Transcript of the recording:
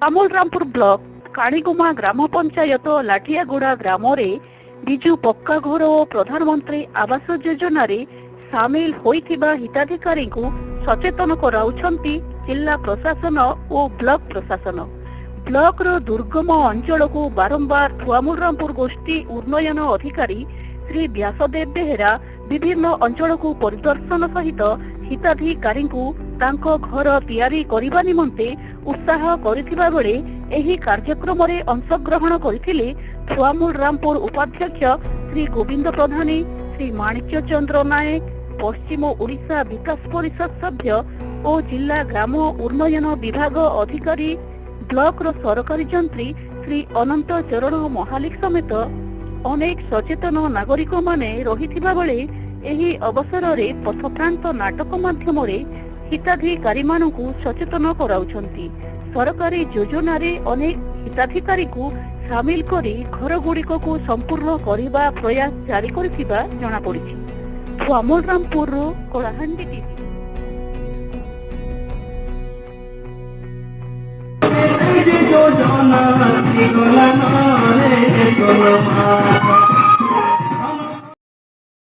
अमोलरामपुर block काणीगुमा ग्राम पंचायत लाठियागुड़ा ग्राम विजु पक्का घर और प्रधानमंत्री आवास योजना रे सामिल होइथिबा हिताधिकारी को सचेतन कराउछंती जिला प्रशासन और ब्लॉक प्रशासन। ब्लॉक रो दुर्गम अंचल को बारंबार अमोलरामपुर गोष्ठी उन्नयन अधिकारी श्री व्यासदेव बेहेरा विभिन्न अंचल को परिदर्शन सहित हिताधिकारी को तांको घर तैयारी करिबा निमंते उत्साह करिथिबा बेले एही कार्यक्रम रे अंशग्रहण करथिले अमोलरामपुर उपाध्यक्ष श्री गोविंद प्रधानी, श्री माणिक्य चंद्र नायक, पश्चिम ओडिशा विकास परिषद सभ्य और जिला ग्राम उन्नयन विभाग अधिकारी, ब्लॉक रो सरकारी जंत्री श्री अनंत चरण महालिक समेत अनेक सचेतन नागरिक माने रहिथिबा बेले एही अवसर रे पथप्रांत नाटक माध्यम रे हिताधिकारी मानकु सचेतन कराउछंती। सरकारी योजना रे अनेक हिताधिकारी को शामिल करी घर गुड़िक को संपूर्ण करिबा प्रयास जारी करथिबा जणा पड़िछि। अमोलरामपुर रो कलाहांडी टीवी।